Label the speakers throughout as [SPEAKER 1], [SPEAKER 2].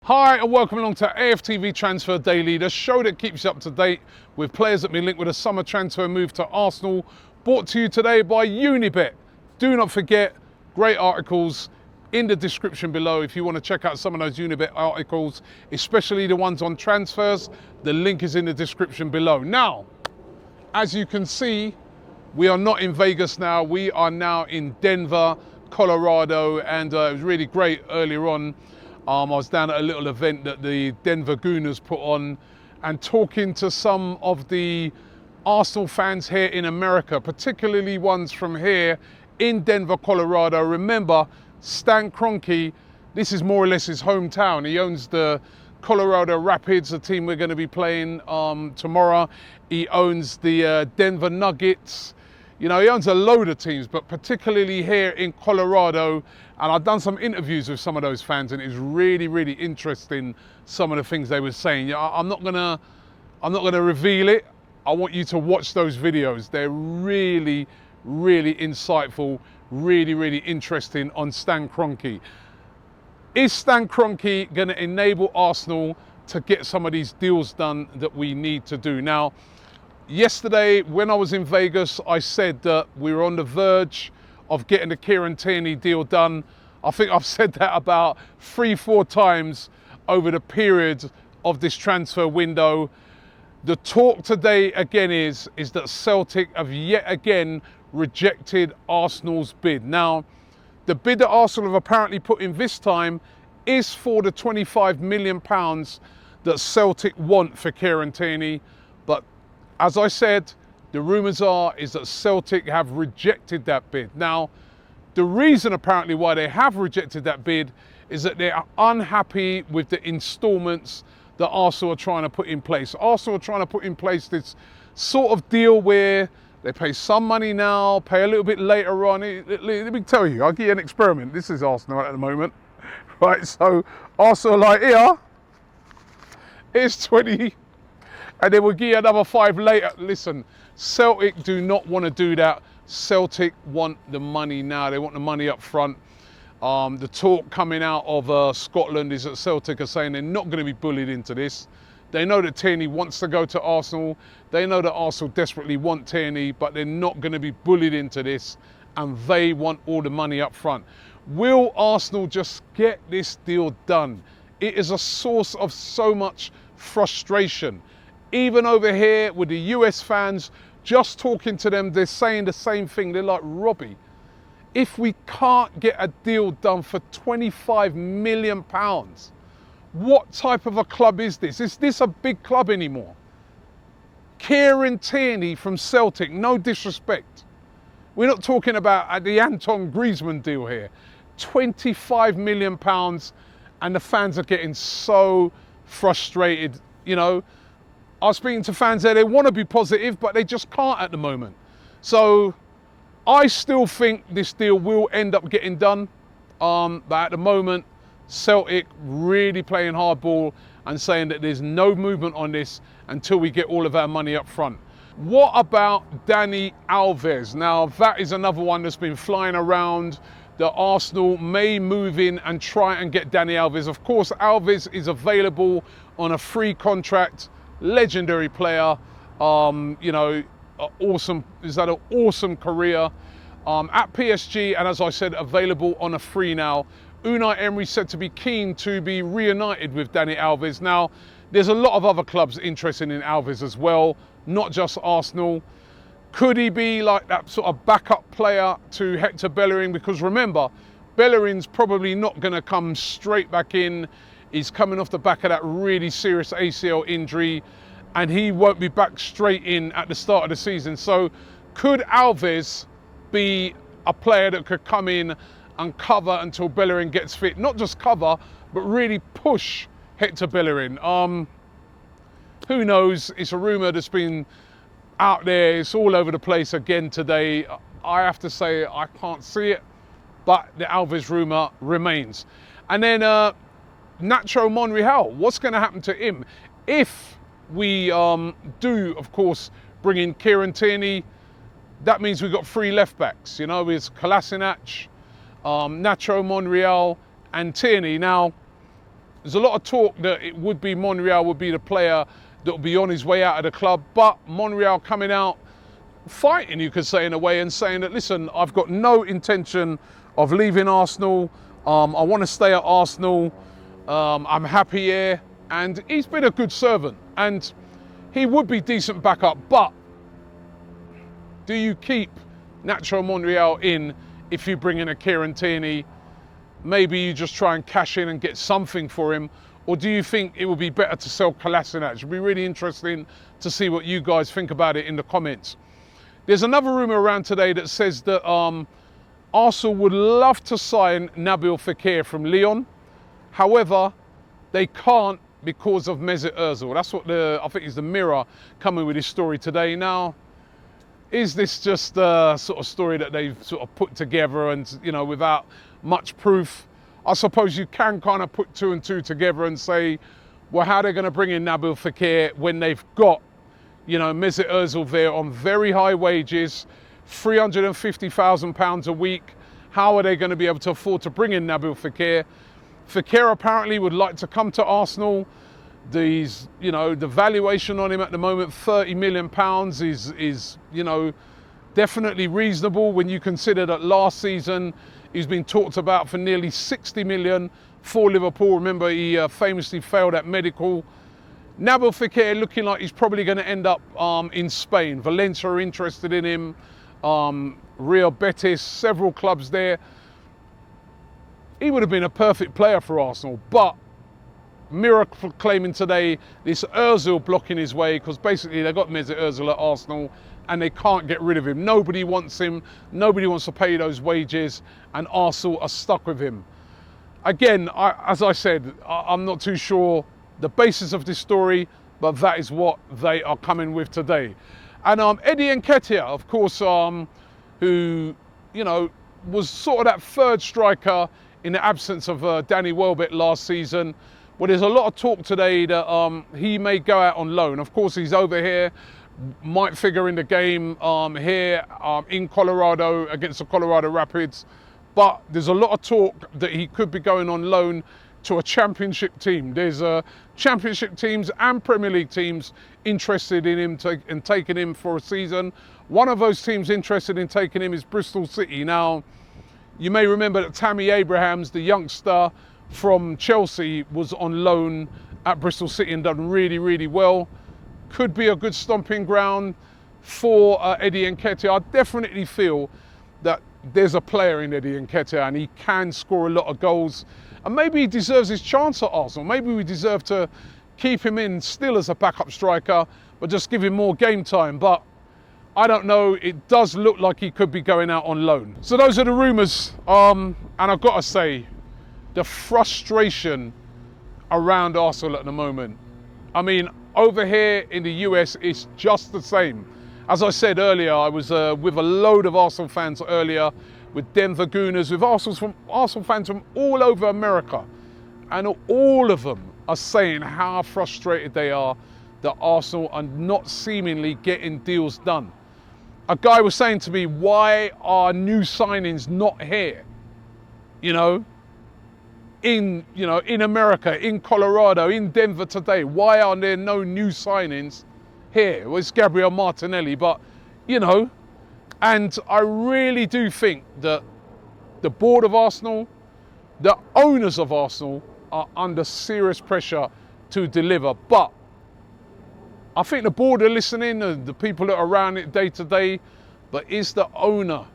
[SPEAKER 1] Hi and welcome along to AFTV Transfer Daily, the show that keeps you up to date with players that have been linked with a summer transfer move to Arsenal. Brought to you today by Unibet. Do not forget, great articles in the description below if you want to check out some of those Unibet articles, especially the ones on transfers. The link is in the description below. Now, as you can see, we are not in Vegas now. We are now in Denver, Colorado, and it was really great earlier on. I was down at a little event that the Denver Gooners put on and talking to some of the Arsenal fans here in America, particularly ones from here in Denver, Colorado. Remember, Stan Kroenke, this is more or less his hometown. He owns the Colorado Rapids, the team we're going to be playing tomorrow. He owns the Denver Nuggets. You know, he owns a load of teams, but particularly here in Colorado. And I've done some interviews with some of those fans, and it's really, really interesting, some of the things they were saying. I'm not gonna reveal it. I want you to watch those videos. They're really, really insightful, really, really interesting on Stan Kroenke. Is Stan Kroenke gonna enable Arsenal to get some of these deals done that we need to do? Now, yesterday, when I was in Vegas, I said that we were on the verge of getting the Kieran Tierney deal done. I think I've said that about 3-4 times over the period of this transfer window. The talk today again is that Celtic have yet again rejected Arsenal's bid. Now, the bid that Arsenal have apparently put in this time is for the £25 million that Celtic want for Kieran Tierney. But as I said, the rumours is that Celtic have rejected that bid. Now, the reason apparently why they have rejected that bid is that they are unhappy with the instalments that Arsenal are trying to put in place. Arsenal are trying to put in place this sort of deal where they pay some money now, pay a little bit later on. Let me tell you, I'll give you an experiment. This is Arsenal at the moment. Right, so Arsenal are like, here, here's 20, and then we'll give you another 5 later. Listen, Celtic do not want to do that. Celtic want the money now. They want the money up front. The talk coming out of Scotland is that Celtic are saying they're not going to be bullied into this. They know that Tierney wants to go to Arsenal. They know that Arsenal desperately want Tierney, but they're not going to be bullied into this, and they want all the money up front. Will Arsenal just get this deal done? It is a source of so much frustration. Even over here with the US fans, just talking to them, they're saying the same thing. They're like, Robbie, if we can't get a deal done for £25 million, what type of a club is this? Is this a big club anymore? Kieran Tierney from Celtic, no disrespect. We're not talking about the Anton Griezmann deal here. £25 million, and the fans are getting so frustrated, you know. I was speaking to fans there, they want to be positive, but they just can't at the moment. So I still think this deal will end up getting done. But at the moment, Celtic really playing hardball and saying that there's no movement on this until we get all of our money up front. What about Dani Alves? Now, that is another one that's been flying around. The Arsenal may move in and try and get Dani Alves. Of course, Alves is available on a free contract. Legendary player, you know, awesome. He's had an awesome career at PSG, and as I said, available on a free now. Unai Emery said to be keen to be reunited with Dani Alves. Now, there's a lot of other clubs interested in Alves as well, not just Arsenal. Could he be like that sort of backup player to Hector Bellerin? Because remember, Bellerin's probably not going to come straight back in. He's coming off the back of that really serious ACL injury, and he won't be back straight in at the start of the season. So could Alves be a player that could come in and cover until Bellerin gets fit? Not just cover, but really push Hector Bellerin. Who knows? It's a rumour that's been out there. It's all over the place again today. I have to say I can't see it, but the Alves rumour remains. And then Nacho Monreal, what's going to happen to him? If we do, of course, bring in Kieran Tierney, that means we've got 3 left backs. You know, it's Kolasinac, Nacho Monreal and Tierney. Now, There's a lot of talk that it would be Monreal would be the player that will be on his way out of the club, but Monreal coming out fighting, you could say, in a way, and saying that, listen, I've got no intention of leaving Arsenal. I want to stay at Arsenal. I'm happy here. And he's been a good servant. And he would be decent backup. But do you keep Nacho Monreal in if you bring in a Kieran Tierney? Maybe you just try and cash in and get something for him. Or do you think it would be better to sell Kolasinac? It'd be really interesting to see what you guys think about it in the comments. There's another rumour around today that says that Arsenal would love to sign Nabil Fekir from Lyon. However, they can't because of Mesut Ozil. That's what I think is the Mirror coming with this story today. Now, is this just a sort of story that they've sort of put together and, you know, without much proof? I suppose you can kind of put two and two together and say, well, how are they going to bring in Nabil Fekir when they've got, you know, Mesut Ozil there on very high wages, £350,000 a week. How are they going to be able to afford to bring in Nabil Fekir? Fekir apparently would like to come to Arsenal. These, you know, the valuation on him at the moment, £30 million is, you know, definitely reasonable when you consider that last season he's been talked about for nearly 60 million for Liverpool. Remember, he famously failed at medical. Nabil Fekir looking like he's probably going to end up in Spain. Valencia are interested in him. Real Betis, several clubs there. He would have been a perfect player for Arsenal, but Mirror claiming today this Ozil blocking his way, because basically they've got Mesut Ozil at Arsenal and they can't get rid of him. Nobody wants him. Nobody wants to pay those wages, and Arsenal are stuck with him. Again, as I said, I'm not too sure the basis of this story, but that is what they are coming with today. And Eddie Nketiah, of course, who, you know, was sort of that third striker in the absence of Danny Welbeck last season. Well, there's a lot of talk today that he may go out on loan. Of course, he's over here, might figure in the game here in Colorado against the Colorado Rapids. But there's a lot of talk that he could be going on loan to a championship team. There's championship teams and Premier League teams interested in him and taking him for a season. One of those teams interested in taking him is Bristol City. Now, you may remember that Tammy Abrahams, the youngster from Chelsea, was on loan at Bristol City and done really, really well. Could be a good stomping ground for Eddie Nketiah. I definitely feel that there's a player in Eddie Nketiah and he can score a lot of goals. And maybe he deserves his chance at Arsenal. Maybe we deserve to keep him in still as a backup striker, but just give him more game time. But I don't know, it does look like he could be going out on loan. So those are the rumours, and I've got to say, the frustration around Arsenal at the moment. I mean, over here in the US, it's just the same. As I said earlier, I was with a load of Arsenal fans earlier, with Denver Gooners, with Arsenal fans from all over America. And all of them are saying how frustrated they are that Arsenal are not seemingly getting deals done. A guy was saying to me, why are new signings not here? You know, in America, in Colorado, in Denver today, why are there no new signings here? Well, it's Gabriel Martinelli, but, you know, and I really do think that the board of Arsenal, the owners of Arsenal are under serious pressure to deliver. But I think the board are listening and the people that are around it day to day, but is the owner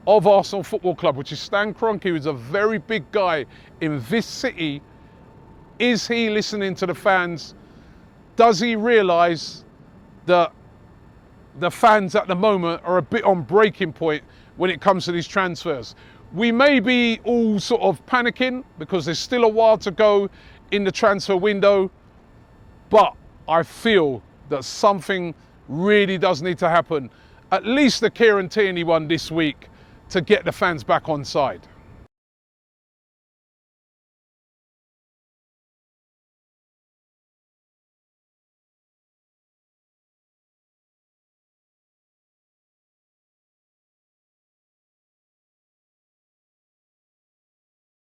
[SPEAKER 1] of Arsenal Football Club, which is Stan Kroenke, who's a very big guy in this city, is he listening to the fans? Does he realise that the fans at the moment are a bit on breaking point when it comes to these transfers? We may be all sort of panicking because there's still a while to go in the transfer window, but I feel that something really does need to happen, at least the Kieran Tierney one this week, to get the fans back on side.